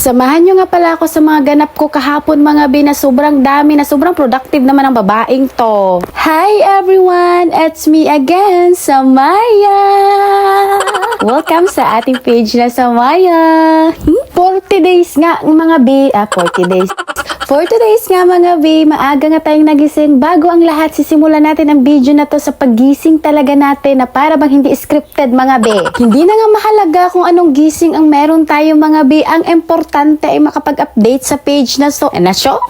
Samahan nyo nga pala ako sa mga ganap ko kahapon mga bi na sobrang dami na sobrang productive naman ang babaeng to. Hi everyone! It's me again, Samaya! Welcome sa ating page na Samaya! 40 days nga mga bi, 40 days. 40 days nga mga bi, maaga nga tayong nagising. Bago ang lahat, sisimulan natin ang video na to sa paggising talaga natin na para bang hindi scripted mga bi. Hindi na nga mahalaga kung anong gising ang meron tayo mga bi. Ang importante ay makapag-update sa page na so.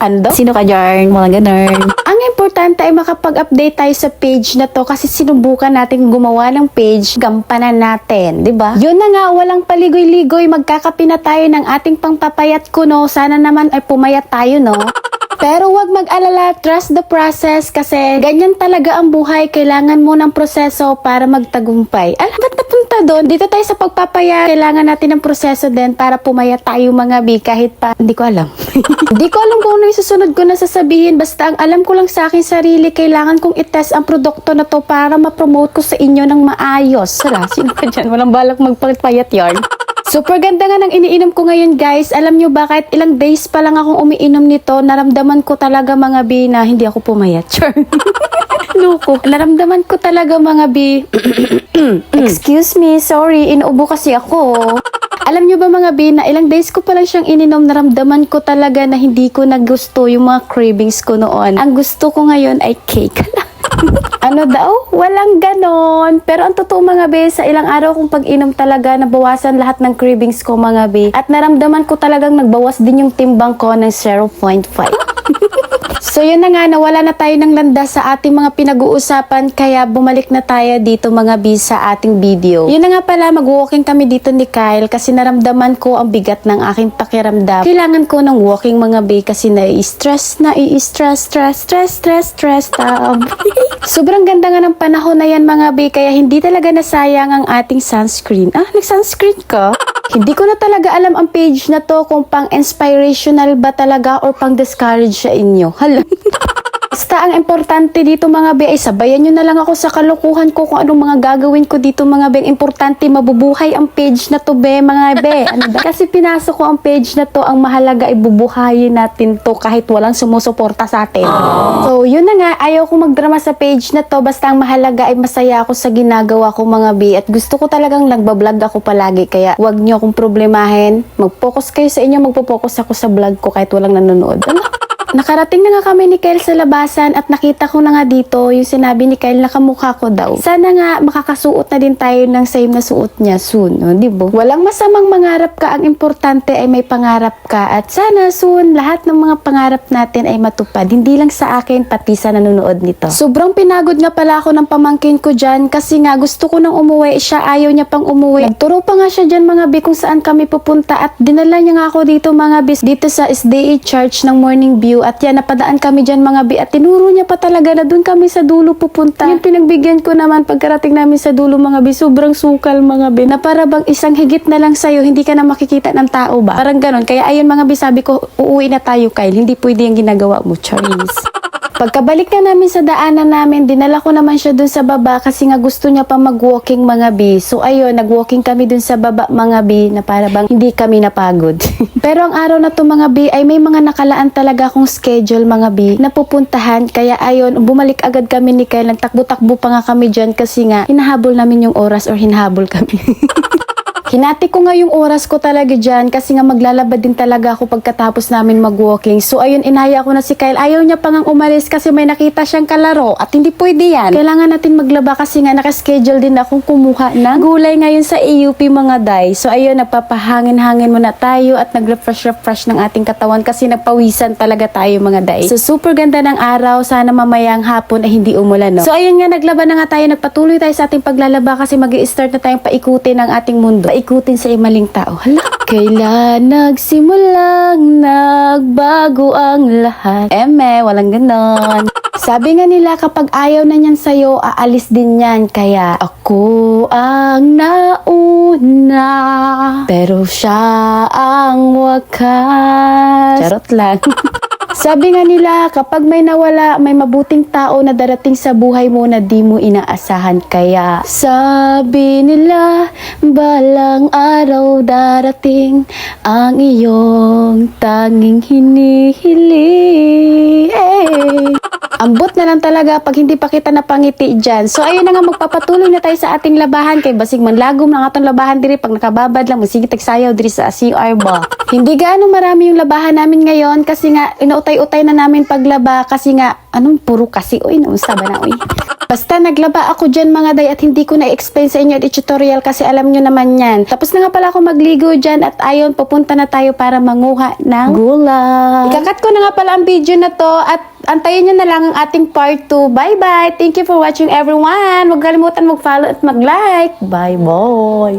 Ando? Sino ka dyan? Mga ganun. Ang importante ay makapag-update tayo sa page na to kasi sinubukan natin gumawa ng page, gampanan natin, 'di ba? Yun na nga, walang paligoy-ligoy, magkakapi na tayo ng ating pangpapayat kuno. Sana naman ay pumayat tayo, no? Pero wag mag-alala, trust the process kasi ganyan talaga ang buhay. Kailangan mo ng proseso para magtagumpay. Ba't napunta doon? Dito tayo sa pagpapayat. Kailangan natin ng proseso din para pumayat tayo mga bi kahit pa. Hindi ko alam. Hindi ko alam kung ano yung susunod ko na sasabihin. Basta ang alam ko lang sa akin sarili, kailangan kong itest ang produkto na to para ma-promote ko sa inyo ng maayos. Sala, sino ka dyan? Walang balak magpapayat yarn. Super ganda nga ng iniinom ko ngayon guys. Alam nyo ba, kahit ilang days pa lang akong umiinom nito, naramdaman ko talaga mga bi na hindi ako pumayat. Sure. Loko. Naramdaman ko talaga mga bi. Excuse me, sorry, inuubo kasi ako. Alam nyo ba mga bi na ilang days ko pa lang siyang ininom, naramdaman ko talaga na hindi ko nagusto yung mga cravings ko noon. Ang gusto ko ngayon ay cake. Ano daw? Walang ganon. Pero ang totoo mga be, sa ilang araw kong pag-inom talaga, nabawasan lahat ng cravings ko mga be. At naramdaman ko talagang nagbawas din yung timbang ko ng 0.5. So yun na nga, nawala na tayo ng landas sa ating mga pinag-uusapan, kaya bumalik na tayo dito mga bi sa ating video. Yun na nga pala, mag-walking kami dito ni Kyle kasi naramdaman ko ang bigat ng aking pakiramdam. Kailangan ko ng walking mga bi kasi stress. Sobrang ganda nga ng panahon na yan mga bi, kaya hindi talaga nasayang ang ating sunscreen. Nag-sunscreen ka? Hindi ko na talaga alam ang page na to kung pang inspirational ba talaga or pang discourage sa inyo. Hala. Basta ang importante dito mga be ay sabayan nyo na lang ako sa kalokohan ko kung anong mga gagawin ko dito mga be. Importante mabubuhay ang page na to be mga be. Ano ba? Kasi pinasok ko ang page na to, ang mahalaga ay bubuhayin natin to kahit walang sumusuporta sa atin. So yun na nga, ayaw ko magdrama sa page na to, basta ang mahalaga ay masaya ako sa ginagawa ko mga be. At gusto ko talagang nagbablog ako palagi, kaya wag nyo akong problemahin. Mag-focus kayo sa inyo, magpo-focus ako sa vlog ko kahit walang nanonood. Nakarating na nga kami ni Kyle sa labasan at nakita ko na nga dito yung sinabi ni Kyle na kamukha ko daw. Sana nga makakasuot na din tayo ng same na suot niya soon, no? Diba? Walang masamang mangarap ka, ang importante ay may pangarap ka at sana soon lahat ng mga pangarap natin ay matupad. Hindi lang sa akin, pati sa nanonood nito. Sobrang pinagod nga pala ako ng pamangkin ko dyan kasi nga gusto ko nang umuwi, siya ayaw niya pang umuwi. Nagturo pa nga siya dyan mga bi kung saan kami pupunta at dinala niya nga ako dito mga bis dito sa SDA Church ng Morning View. At yan, napadaan kami dyan mga bi at tinuro niya pa talaga na dun kami sa dulo pupunta. Yung pinagbigyan ko naman pagkarating namin sa dulo mga bi, sobrang sukal mga bi, na para bang isang higit na lang sa'yo, hindi ka na makikita ng tao ba? Parang ganon. Kaya ayun mga bi, sabi ko, uuwi na tayo Kyle, hindi pwede yung ginagawa mo, Charis. Pagkabalik na namin sa daanan namin, dinala ko naman siya dun sa baba kasi nga gusto niya pa mag-walking mga bi. So ayun, nag-walking kami dun sa baba mga bi na para bang hindi kami napagod. Pero ang araw na to mga bi ay may mga nakalaan talaga akong schedule mga bi na pupuntahan. Kaya ayun, bumalik agad kami ni Kyle. Nagtakbo-takbo pa nga kami dyan kasi nga hinahabol namin yung oras or hinahabol kami. Hinati ko nga yung oras ko talaga dyan kasi nga maglalaba din talaga ako pagkatapos namin mag-walking. So ayun, inaya ko na si Kyle. Ayaw niya pang umalis kasi may nakita siyang kalaro at hindi pwede yan. Kailangan natin maglaba kasi nga nakaschedule din akong kumuha ng gulay ngayon sa AUP mga day. So ayun, nagpapahangin-hangin muna tayo at nag-refresh ng ating katawan kasi nagpawisan talaga tayo mga day. So super ganda ng araw. Sana mamayang hapon ay hindi umulan, no? So ayun nga, naglaba na nga tayo. Nagpatuloy tayo sa ating paglalaba kasi mag-i-start na tayong paikutin ang ating mundo. Ikutin sa imaling tao. Hala, kailan nagsimulang nagbago ang lahat? Walang ganon. Sabi nga nila, kapag ayaw na niyan sa'yo, aalis din yan. Kaya ako ang nauna, pero siya ang wakas. Charot lang. Sabi nga nila, kapag may nawala, may mabuting tao na darating sa buhay mo na di mo inaasahan. Kaya, sabi nila, balang araw darating ang iyong tanging hinihiling. Ambot na lang talaga pag hindi pa kita napangiti dyan. So, ayun na nga, magpapatuloy na tayo sa ating labahan. Kay basig man lagom ng atong labahan diri. Pag nakababad lang, masigit tagsayaw diri sa CR ba. Hindi gaano marami yung labahan namin ngayon kasi nga, inautay-utay na namin paglaba kasi nga, anong puro kasi, uy, nausa ba na, uy. Basta naglaba ako dyan mga day at hindi ko na-explain sa inyo at tutorial kasi alam nyo naman yan. Tapos na nga pala ako magligo dyan at ayon, pupunta na tayo para manguha ng gulay. Ikakat ko na nga pala ang video na to at antayin nyo na lang ang ating part 2. Bye-bye! Thank you for watching everyone! Huwag kalimutan mag-follow at mag-like. Bye-bye!